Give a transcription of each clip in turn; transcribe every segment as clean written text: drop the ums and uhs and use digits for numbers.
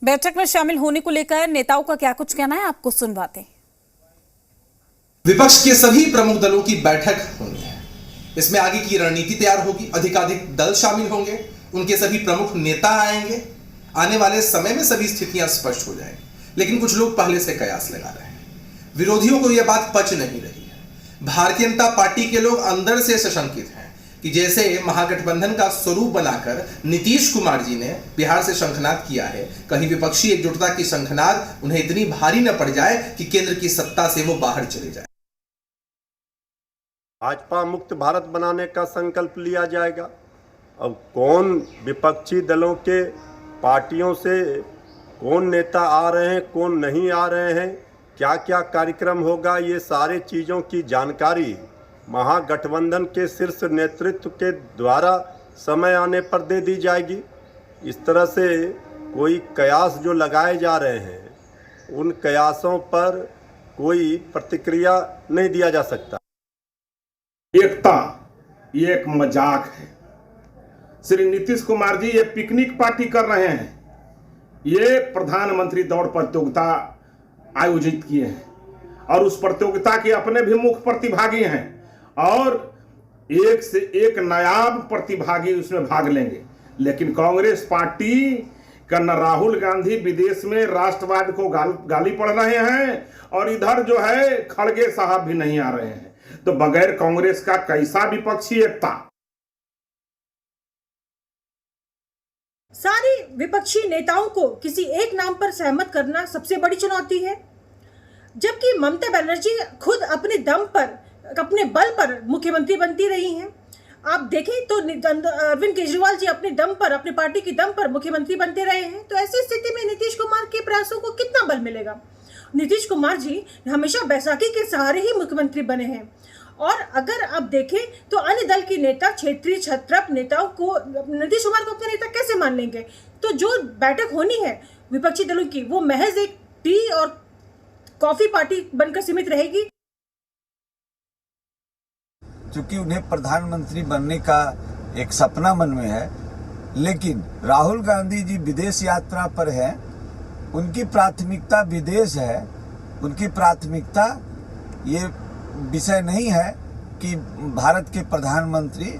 बैठक में शामिल होने को लेकर नेताओं का क्या कुछ कहना है, आपको सुनवाते हैं। विपक्ष के सभी प्रमुख दलों की बैठक होनी है। इसमें आगे की रणनीति तैयार होगी, अधिकाधिक दल शामिल होंगे, उनके सभी प्रमुख नेता आएंगे। आने वाले समय में सभी स्थितियां स्पष्ट हो जाएंगी। लेकिन कुछ लोग पहले से कयास लगा रहे हैं। विरोधियों को यह बात पच नहीं रही है। भारतीय जनता पार्टी के लोग अंदर से सशंकित हैं कि जैसे महागठबंधन का स्वरूप बनाकर नीतीश कुमार जी ने बिहार से शंखनाद किया है, कहीं विपक्षी एकजुटता की शंखनाद उन्हें इतनी भारी न पड़ जाए कि केंद्र की सत्ता से वो बाहर चले जाए। भाजपा मुक्त भारत बनाने का संकल्प लिया जाएगा। अब कौन विपक्षी दलों के पार्टियों से कौन नेता आ रहे हैं, कौन नहीं आ रहे हैं, क्या क्या कार्यक्रम होगा, ये सारे चीज़ों की जानकारी महागठबंधन के शीर्ष नेतृत्व के द्वारा समय आने पर दे दी जाएगी। इस तरह से कोई कयास जो लगाए जा रहे हैं, उन कयासों पर कोई प्रतिक्रिया नहीं दिया जा सकता। एकता ये एक मजाक है। श्री नीतीश कुमार जी ये पिकनिक पार्टी कर रहे हैं। ये प्रधानमंत्री दौड़ प्रतियोगिता आयोजित किए हैं और उस प्रतियोगिता के अपने भी मुख्य प्रतिभागी हैं और एक से एक नायाब प्रतिभागी उसमें भाग लेंगे। लेकिन कांग्रेस पार्टी का न राहुल गांधी विदेश में राष्ट्रवाद को गाली पड़ रहे हैं और इधर जो है खड़गे साहब भी नहीं आ रहे हैं। तो बगैर कांग्रेस का कैसा विपक्षी एकता। सारे विपक्षी नेताओं को किसी एक नाम पर सहमत करना सबसे बड़ी चुनौती है, जबकि ममता बनर्जी खुद अपने दम पर, अपने बल पर मुख्यमंत्री बनती रही हैं। आप देखें तो अरविंद केजरीवाल जी अपने दम पर, अपनी पार्टी के दम पर मुख्यमंत्री बनते रहे हैं। तो ऐसी स्थिति में नीतीश कुमार के प्रयासों को कितना बल मिलेगा? नीतीश कुमार जी हमेशा बैसाखी के सहारे ही मुख्यमंत्री बने हैं और अगर आप देखें तो अन्य दल के नेता, क्षेत्रीय छत्रप नेताओं को, नीतीश कुमार को अपने नेता कैसे मान लेंगे? तो जो बैठक होनी है विपक्षी दलों की, वो महज एक टी और कॉफी पार्टी बनकर सीमित रहेगी। क्योंकि उन्हें प्रधानमंत्री बनने का एक सपना मन में है, लेकिन राहुल गांधी जी विदेश यात्रा पर हैं, उनकी प्राथमिकता विदेश है, उनकी प्राथमिकता ये विषय नहीं है कि भारत के प्रधानमंत्री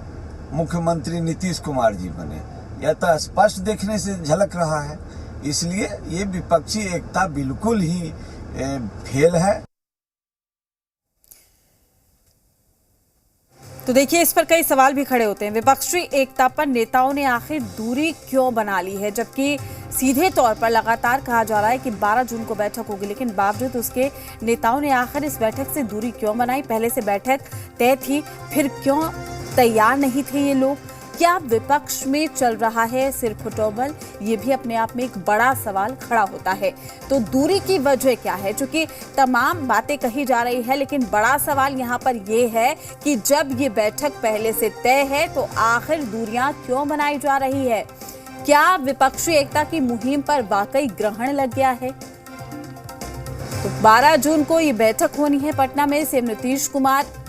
मुख्यमंत्री नीतीश कुमार जी बने। यह तो स्पष्ट देखने से झलक रहा है। इसलिए ये विपक्षी एकता बिल्कुल ही फेल है। तो देखिए, इस पर कई सवाल भी खड़े होते हैं। विपक्षी एकता पर नेताओं ने आखिर दूरी क्यों बना ली है, जबकि सीधे तौर पर लगातार कहा जा रहा है कि 12 जून को बैठक होगी, लेकिन बावजूद उसके नेताओं ने आखिर इस बैठक से दूरी क्यों बनाई? पहले से बैठक तय थी, फिर क्यों तैयार नहीं थे ये लोग? क्या विपक्ष में चल रहा है सिर्फ फुटबॉल? ये भी अपने आप में एक बड़ा सवाल खड़ा होता है। तो दूरी की वजह क्या है? चूंकि तमाम बातें कही जा रही है, लेकिन बड़ा सवाल यहाँ पर ये है कि जब ये बैठक पहले से तय है तो आखिर दूरियां क्यों बनाई जा रही है? क्या विपक्षी एकता की मुहिम पर वाकई ग्रहण लग गया है? तो 12 जून को ये बैठक होनी है पटना में। सीएम नीतीश कुमार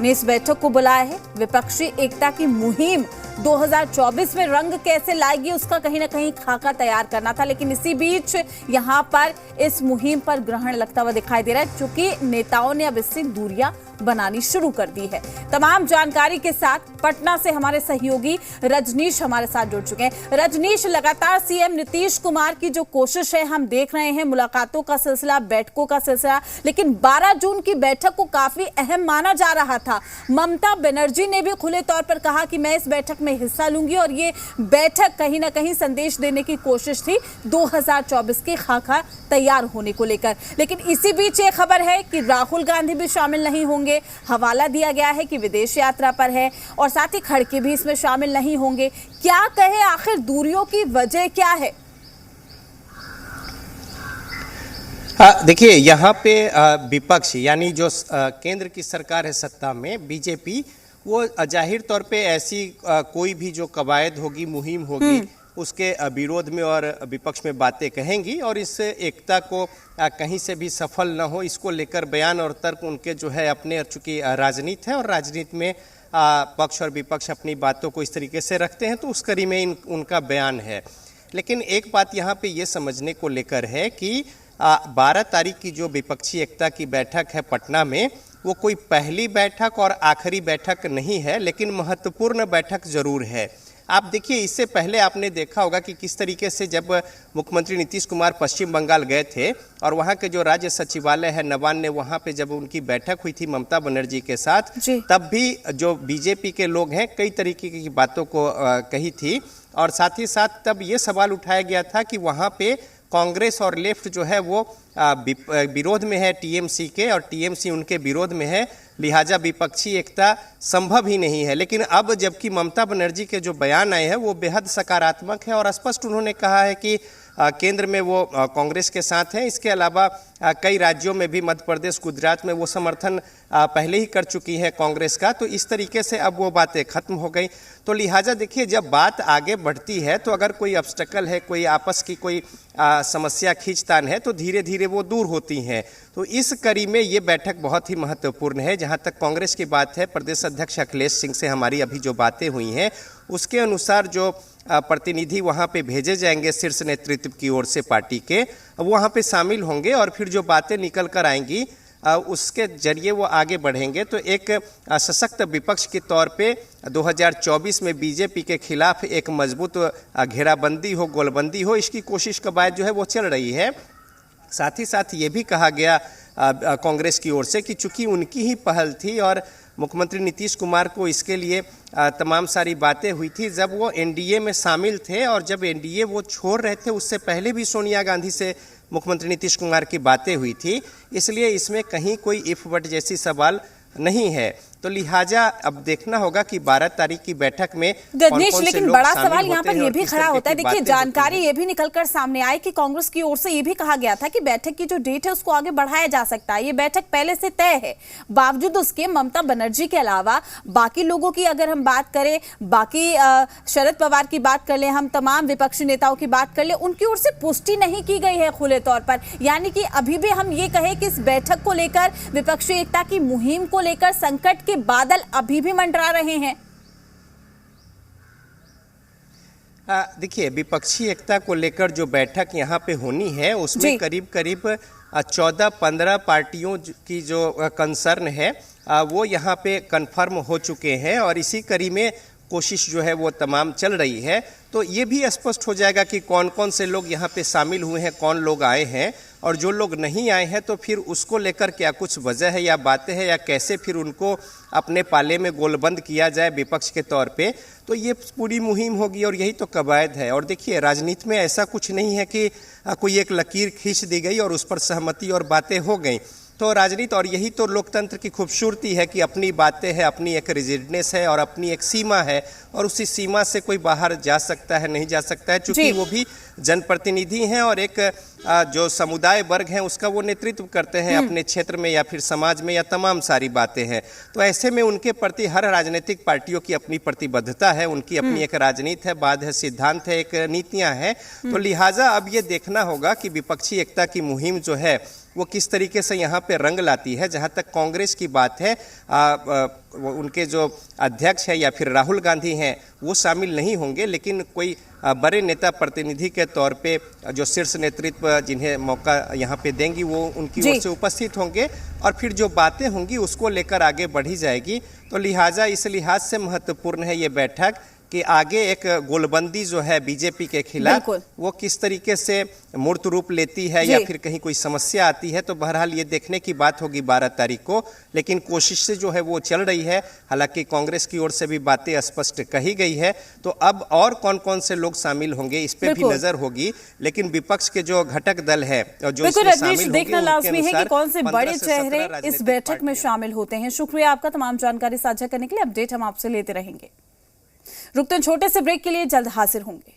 ने इस बैठक को बुलाया है। विपक्षी एकता की मुहिम 2024 में रंग कैसे लाएगी, उसका कहीं ना कहीं खाका तैयार करना था, लेकिन इसी बीच यहां पर इस मुहिम पर ग्रहण लगता हुआ दिखाई दे रहा है, क्योंकि नेताओं ने अब इससे दूरियां बनानी शुरू कर दी है। तमाम जानकारी के साथ पटना से हमारे सहयोगी रजनीश हमारे साथ जुड़ चुके हैं। रजनीश, लगातार सीएम नीतीश कुमार की जो कोशिश है, हम देख रहे हैं मुलाकातों का सिलसिला, बैठकों का सिलसिला, लेकिन 12 जून की बैठक को काफी अहम माना जा रहा था। ममता बनर्जी ने भी खुले तौर पर कहा कि मैं इस बैठक में हिस्सा लूंगी और ये बैठक कहीं ना कहीं संदेश देने की कोशिश थी 2024 के खाका तैयार होने को लेकर। लेकिन इसी बीच ये खबर है कि राहुल गांधी भी शामिल नहीं होंगे। हवाला दिया गया है कि विदेश यात्रा पर है और साथ ही खड़गे भी इसमें शामिल नहीं होंगे। क्या कहे, आखिर दूरियों की वजह क्या है? देखिए, यहाँ पे विपक्ष यानी जो केंद्र की सरकार है सत्ता में, बीजेपी, वो जाहिर तौर पे ऐसी कोई भी जो कवायद होगी, मुहिम होगी, उसके विरोध में और विपक्ष में बातें कहेंगी और इस एकता को कहीं से भी सफल न हो, इसको लेकर बयान और तर्क उनके जो है अपने, चूंकि राजनीति है और राजनीति में पक्ष और विपक्ष अपनी बातों को इस तरीके से रखते हैं, तो उस कड़ी में उनका बयान है। लेकिन एक बात यहाँ पे ये समझने को लेकर है कि 12 तारीख की जो विपक्षी एकता की बैठक है पटना में, वो कोई पहली बैठक और आखिरी बैठक नहीं है, लेकिन महत्वपूर्ण बैठक जरूर है। आप देखिए, इससे पहले आपने देखा होगा कि किस तरीके से जब मुख्यमंत्री नीतीश कुमार पश्चिम बंगाल गए थे और वहाँ के जो राज्य सचिवालय है नवान्न, वहाँ पे जब उनकी बैठक हुई थी ममता बनर्जी के साथ, तब भी जो बीजेपी के लोग हैं कई तरीके की बातों को कही थी, और साथ ही साथ तब ये सवाल उठाया गया था कि वहाँ पे कांग्रेस और लेफ्ट जो है वो विरोध में है टीएमसी के, और टीएमसी उनके विरोध में है, लिहाजा विपक्षी एकता संभव ही नहीं है। लेकिन अब जबकि ममता बनर्जी के जो बयान आए हैं वो बेहद सकारात्मक है और स्पष्ट उन्होंने कहा है कि केंद्र में वो कांग्रेस के साथ हैं। इसके अलावा कई राज्यों में भी, मध्य प्रदेश, गुजरात में वो समर्थन पहले ही कर चुकी है कांग्रेस का, तो इस तरीके से अब वो बातें खत्म हो गई। तो लिहाजा देखिए, जब बात आगे बढ़ती है तो अगर कोई ऑब्स्टेकल है, कोई आपस की कोई समस्या खींचतान है, तो धीरे धीरे वो दूर होती हैं। तो इस कड़ी में ये बैठक बहुत ही महत्वपूर्ण है। जहाँ तक कांग्रेस की बात है, प्रदेश अध्यक्ष अखिलेश सिंह से हमारी अभी जो बातें हुई हैं उसके अनुसार जो प्रतिनिधि वहाँ पे भेजे जाएंगे शीर्ष नेतृत्व की ओर से पार्टी के, वो वहाँ पे शामिल होंगे और फिर जो बातें निकल कर आएंगी उसके जरिए वो आगे बढ़ेंगे। तो एक सशक्त विपक्ष के तौर पे 2024 में बीजेपी के खिलाफ एक मजबूत घेराबंदी हो, गोलबंदी हो, इसकी कोशिश कवायद जो है वो चल रही है। साथ ही साथ ये भी कहा गया कांग्रेस की ओर से कि चूंकि उनकी ही पहल थी और मुख्यमंत्री नीतीश कुमार को इसके लिए तमाम सारी बातें हुई थी जब वो एनडीए में शामिल थे, और जब एनडीए वो छोड़ रहे थे उससे पहले भी सोनिया गांधी से मुख्यमंत्री नीतीश कुमार की बातें हुई थी, इसलिए इसमें कहीं कोई इफ बट जैसी सवाल नहीं है। तो लिहाजा अब देखना होगा कि 12 तारीख की बैठक में गणेश, लेकिन बड़ा सवाल यहाँ पर यह भी खड़ा होता है। देखिए, जानकारी ये भी निकलकर सामने आई कि कांग्रेस की ओर से ये भी कहा गया था कि बैठक की जो डेट है उसको आगे बढ़ाया जा सकता है। ये बैठक पहले से तय है, बावजूद उसके ममता बनर्जी के अलावा बाकी लोगों की अगर हम बात करें, बाकी शरद पवार की बात कर ले, हम तमाम विपक्षी नेताओं की बात कर ले, उनकी ओर से पुष्टि नहीं की गई है खुले तौर पर। यानी कि अभी भी हम ये कहें कि इस बैठक को लेकर, विपक्षी एकता की मुहिम को लेकर संकट बादल अभी भी मंडरा रहे हैं। देखिए, विपक्षी एकता को लेकर जो बैठक यहाँ पे होनी है उसमें करीब करीब 14-15 पार्टियों की जो कंसर्न है वो यहाँ पे कंफर्म हो चुके हैं, और इसी कड़ी में कोशिश जो है वो तमाम चल रही है। तो ये भी स्पष्ट हो जाएगा कि कौन कौन से लोग यहाँ पे शामिल हुए हैं, कौन लोग आए हैं, और जो लोग नहीं आए हैं तो फिर उसको लेकर क्या कुछ वजह है या बातें हैं, या कैसे फिर उनको अपने पाले में गोलबंद किया जाए विपक्ष के तौर पे। तो ये पूरी मुहिम होगी और यही तो कवायद है। और देखिए, राजनीति में ऐसा कुछ नहीं है कि कोई एक लकीर खींच दी गई और उस पर सहमति और बातें हो गई। तो राजनीति, और यही तो लोकतंत्र की खूबसूरती है कि अपनी बातें हैं, अपनी एक रिजिडनेस है और अपनी एक सीमा है, और उसी सीमा से कोई बाहर जा सकता है, नहीं जा सकता है, चूंकि वो भी जनप्रतिनिधि हैं और एक जो समुदाय वर्ग है उसका वो नेतृत्व करते हैं अपने क्षेत्र में या फिर समाज में, या तमाम सारी बातें हैं। तो ऐसे में उनके प्रति हर राजनीतिक पार्टियों की अपनी प्रतिबद्धता है, उनकी अपनी एक राजनीति है, बात है, सिद्धांत है, एक नीतियां हैं। तो लिहाजा अब ये देखना होगा कि विपक्षी एकता की मुहिम जो है वो किस तरीके से यहाँ पे रंग लाती है। जहाँ तक कांग्रेस की बात है, उनके जो अध्यक्ष है या फिर राहुल गांधी हैं वो शामिल नहीं होंगे, लेकिन कोई बड़े नेता प्रतिनिधि के तौर पे जो शीर्ष नेतृत्व जिन्हें मौका यहाँ पे देंगी वो उनकी ओर से उपस्थित होंगे, और फिर जो बातें होंगी उसको लेकर आगे बढ़ी जाएगी। तो लिहाजा इस लिहाज से महत्वपूर्ण है ये बैठक कि आगे एक गोलबंदी जो है बीजेपी के खिलाफ वो किस तरीके से मूर्त रूप लेती है, या फिर कहीं कोई समस्या आती है। तो बहरहाल ये देखने की बात होगी 12 तारीख को, लेकिन कोशिश से जो है वो चल रही है। हालांकि कांग्रेस की ओर से भी बातें स्पष्ट कही गई है। तो अब और कौन कौन से लोग शामिल होंगे इस पे भी नजर होगी, लेकिन विपक्ष के जो घटक दल है जो इसमें शामिल देखना लाजमी है कि कौन से बड़े चेहरे इस बैठक में शामिल होते हैं। शुक्रिया आपका तमाम जानकारी साझा करने के लिए। अपडेट हम आपसे लेते रहेंगे। रुकते हैं छोटे से ब्रेक के लिए, जल्द हाजिर होंगे।